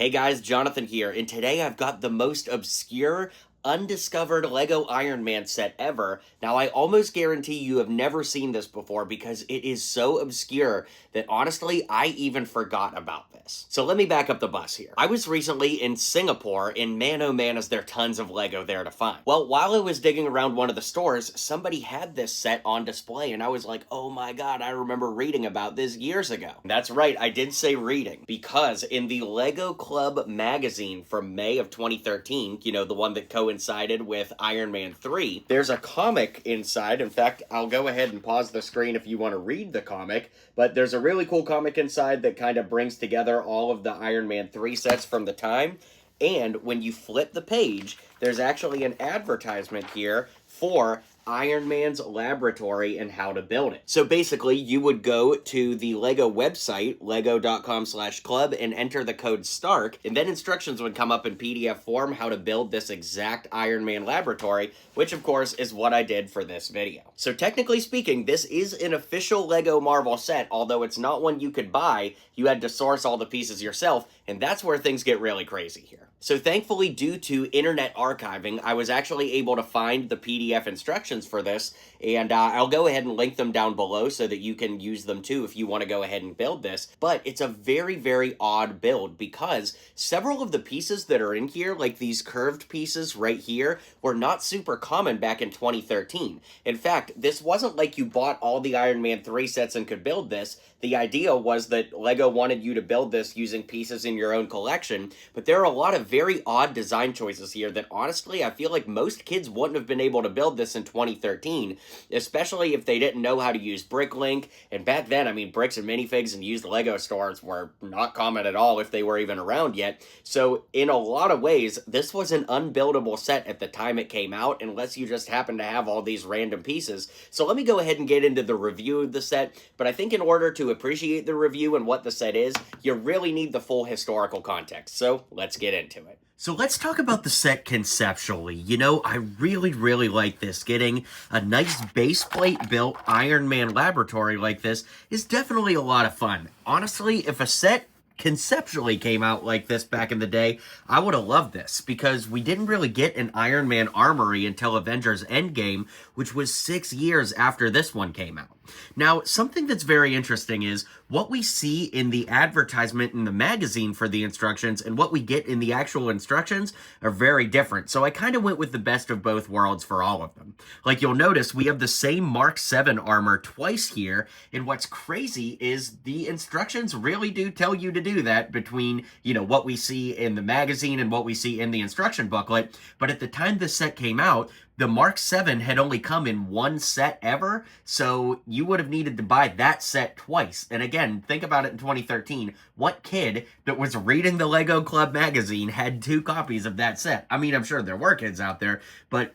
Hey guys, Jonathan here, and today I've got the most obscure, undiscovered Lego Iron Man set ever. Now, I almost guarantee you have never seen this before because it is so obscure that honestly, I even forgot about this. So let me back up the bus here. I was recently in Singapore, and man oh man is there tons of Lego there to find. Well, while I was digging around one of the stores, somebody had this set on display, and I was like, oh my god, I remember reading about this years ago. That's right, I did say reading, because in the Lego Club magazine from May of 2013, you know, the one that coincided with Iron Man 3, there's a comic inside. In fact, I'll go ahead and pause the screen if you want to read the comic, but there's a really cool comic inside that kind of brings together all of the Iron Man 3 sets from the time. And when you flip the page, there's actually an advertisement here for Iron Man's laboratory and how to build it. So basically, you would go to the Lego website, lego.com/club, and enter the code STARK, and then instructions would come up in PDF form how to build this exact Iron Man laboratory, which of course is what I did for this video. So technically speaking, this is an official Lego Marvel set, although it's not one you could buy. You had to source all the pieces yourself, and that's where things get really crazy here. So thankfully, due to internet archiving, I was actually able to find the PDF instructions for this, and I'll go ahead and link them down below so that you can use them too if you want to go ahead and build this. But it's a very, very odd build because several of the pieces that are in here, like these curved pieces right here, were not super common back in 2013. In fact, this wasn't like you bought all the Iron Man 3 sets and could build this. The idea was that Lego wanted you to build this using pieces in your own collection, but there are a lot of very odd design choices here that honestly I feel like most kids wouldn't have been able to build this in 2013, especially if they didn't know how to use Bricklink. And back then, I mean, bricks and minifigs and used Lego stores were not common at all if they were even around yet. So in a lot of ways, this was an unbuildable set at the time it came out, unless you just happen to have all these random pieces. So let me go ahead and get into the review of the set, but I think in order to appreciate the review and what the set is, you really need the full historical context. So let's get into it. So let's talk about the set conceptually. You know, I really like this. Getting a nice base plate built Iron Man laboratory like this is definitely a lot of fun. Honestly, if a set conceptually came out like this back in the day, I would have loved this because we didn't really get an Iron Man armory until Avengers Endgame, which was 6 years after this one came out. Now, something that's very interesting is what we see in the advertisement in the magazine for the instructions and what we get in the actual instructions are very different. So I kind of went with the best of both worlds for all of them. Like you'll notice, we have the same Mark 7 armor twice here, and what's crazy is the instructions really do tell you to do that between, you know, what we see in the magazine and what we see in the instruction booklet. But at the time this set came out, the Mark 7 had only come in one set ever, so you would have needed to buy that set twice. And again, think about it in 2013. What kid that was reading the Lego Club magazine had 2 copies of that set? I mean, I'm sure there were kids out there, but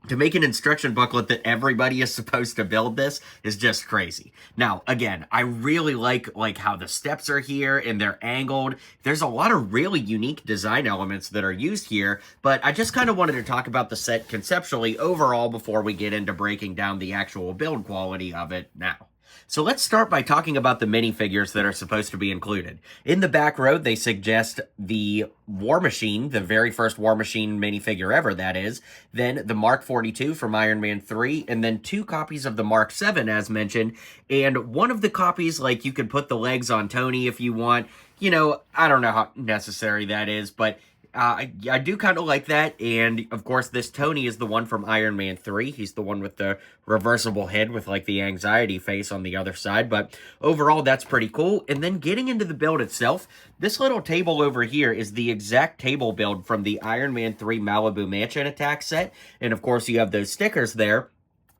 to make an instruction booklet that everybody is supposed to build this is just crazy. Now, again, I really like how the steps are here and they're angled. There's a lot of really unique design elements that are used here, but I just kind of wanted to talk about the set conceptually overall before we get into breaking down the actual build quality of it now. So let's start by talking about the minifigures that are supposed to be included. In the back row, they suggest the War Machine, the very first War Machine minifigure ever, that is. Then the Mark 42 from Iron Man 3, and then 2 copies of the Mark 7, as mentioned. And one of the copies, like, you could put the legs on Tony if you want. You know, I don't know how necessary that is, but I do kind of like that, and of course this Tony is the one from Iron Man 3. He's the one with the reversible head with like the anxiety face on the other side, but overall that's pretty cool. And then getting into the build itself, this little table over here is the exact table build from the Iron Man 3 Malibu Mansion attack set, and of course you have those stickers there.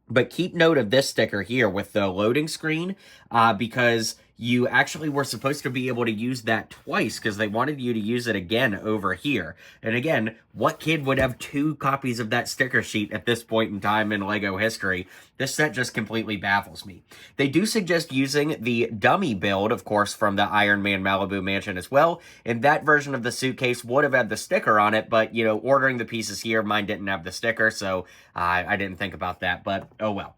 But keep note of this sticker here with the loading screen, because you actually were supposed to be able to use that twice because they wanted you to use it again over here. And again, what kid would have 2 copies of that sticker sheet at this point in time in Lego history? This set just completely baffles me. They do suggest using the dummy build, of course, from the Iron Man Malibu Mansion as well. And that version of the suitcase would have had the sticker on it, but, you know, ordering the pieces here, mine didn't have the sticker, so I didn't think about that, but oh well.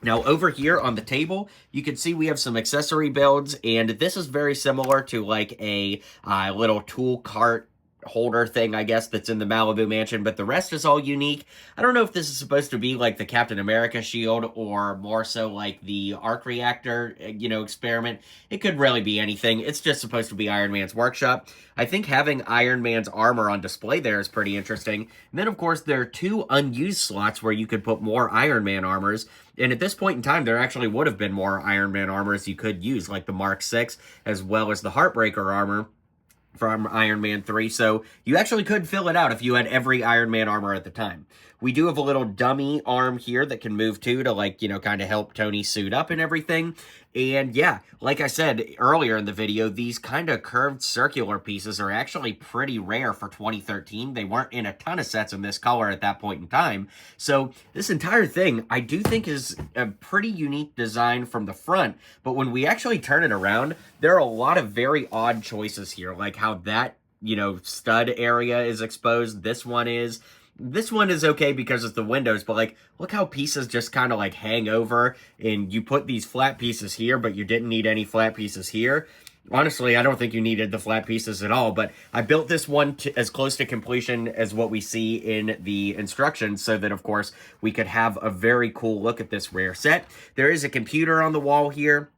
Now, over here on the table, you can see we have some accessory builds, and this is very similar to like a little tool cart holder thing, I guess, that's in the Malibu mansion, but the rest is all unique. I don't know if this is supposed to be like the Captain America shield or more so like the arc reactor, experiment. It could really be anything. It's just supposed to be Iron Man's workshop. I think having Iron Man's armor on display there is pretty interesting. And then, of course, there are 2 unused slots where you could put more Iron Man armors. And at this point in time, there actually would have been more Iron Man armors you could use, like the Mark 6, as well as the Heartbreaker armor from Iron Man 3, so you actually could fill it out if you had every Iron Man armor at the time. We do have a little dummy arm here that can move too to, like, kind of help Tony suit up and everything. And yeah, like I said earlier in the video, these kind of curved circular pieces are actually pretty rare for 2013. They weren't in a ton of sets in this color at that point in time. So this entire thing, I do think is a pretty unique design from the front, but when we actually turn it around, there are a lot of very odd choices here, like how that, stud area is exposed. This one is okay because it's the windows, but like, look how pieces just kind of like hang over, and you put these flat pieces here, but you didn't need any flat pieces here. Honestly, I don't think you needed the flat pieces at all, but I built this one as close to completion as what we see in the instructions so that, of course, we could have a very cool look at this rare set. There is a computer on the wall here.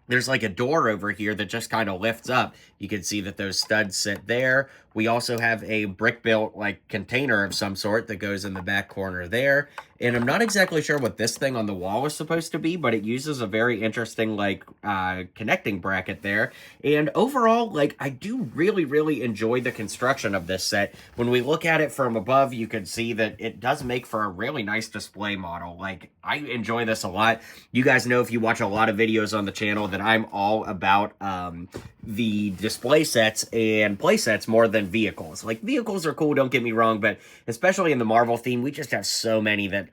There's like a door over here that just kind of lifts up. You can see that those studs sit there. We also have a brick-built like container of some sort that goes in the back corner there. And I'm not exactly sure what this thing on the wall is supposed to be, but it uses a very interesting like connecting bracket there. And overall, like, I do really, really enjoy the construction of this set. When we look at it from above, you can see that it does make for a really nice display model. Like, I enjoy this a lot. You guys know, if you watch a lot of videos on the channel, that I'm all about the display sets and play sets more than vehicles. Like, vehicles are cool, don't get me wrong, but especially in the Marvel theme, we just have so many that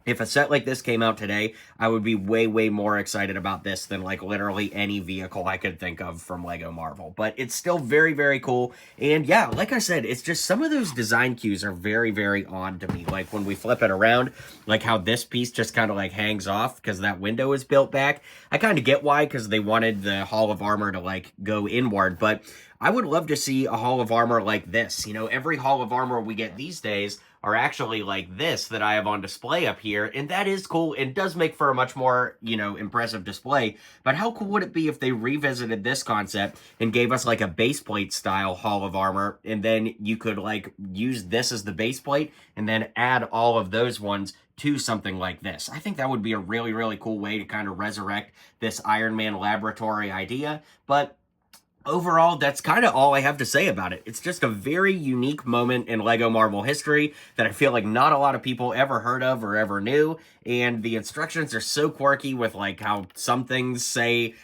if a set like this came out today, I would be way, way more excited about this than, like, literally any vehicle I could think of from LEGO Marvel. But it's still very, very cool. And yeah, like I said, it's just some of those design cues are very, very odd to me. Like, when we flip it around, like how this piece just kind of, like, hangs off because that window is built back. I kind of get why, because they wanted the Hall of Armor to, like, go inward. But I would love to see a Hall of Armor like this. Every Hall of Armor we get these days are actually like this that I have on display up here, and that is cool. It does make for a much more, impressive display, but how cool would it be if they revisited this concept and gave us like a base plate style Hall of Armor, and then you could like use this as the base plate and then add all of those ones to something like this. I think that would be a really, really cool way to kind of resurrect this Iron Man laboratory idea, but overall, that's kind of all I have to say about it. It's just a very unique moment in LEGO Marvel history that I feel like not a lot of people ever heard of or ever knew, and the instructions are so quirky with like how some things say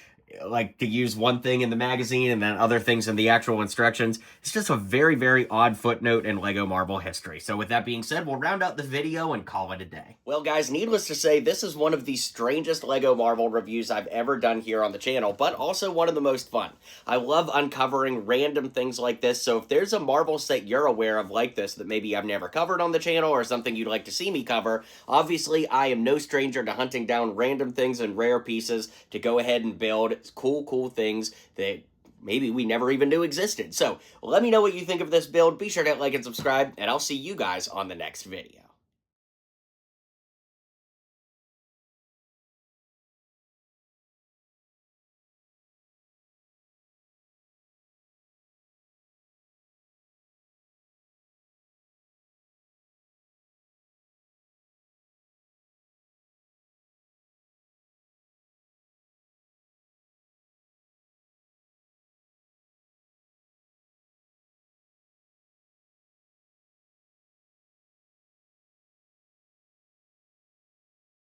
like to use one thing in the magazine and then other things in the actual instructions. It's just a very, very odd footnote in LEGO Marvel history. So with that being said, we'll round out the video and call it a day. Well, guys, needless to say, this is one of the strangest LEGO Marvel reviews I've ever done here on the channel, but also one of the most fun. I love uncovering random things like this, so if there's a Marvel set you're aware of like this that maybe I've never covered on the channel or something you'd like to see me cover, obviously I am no stranger to hunting down random things and rare pieces to go ahead and build cool things that maybe we never even knew existed. So let me know what you think of this build. Be sure to hit like and subscribe, and I'll see you guys on the next video.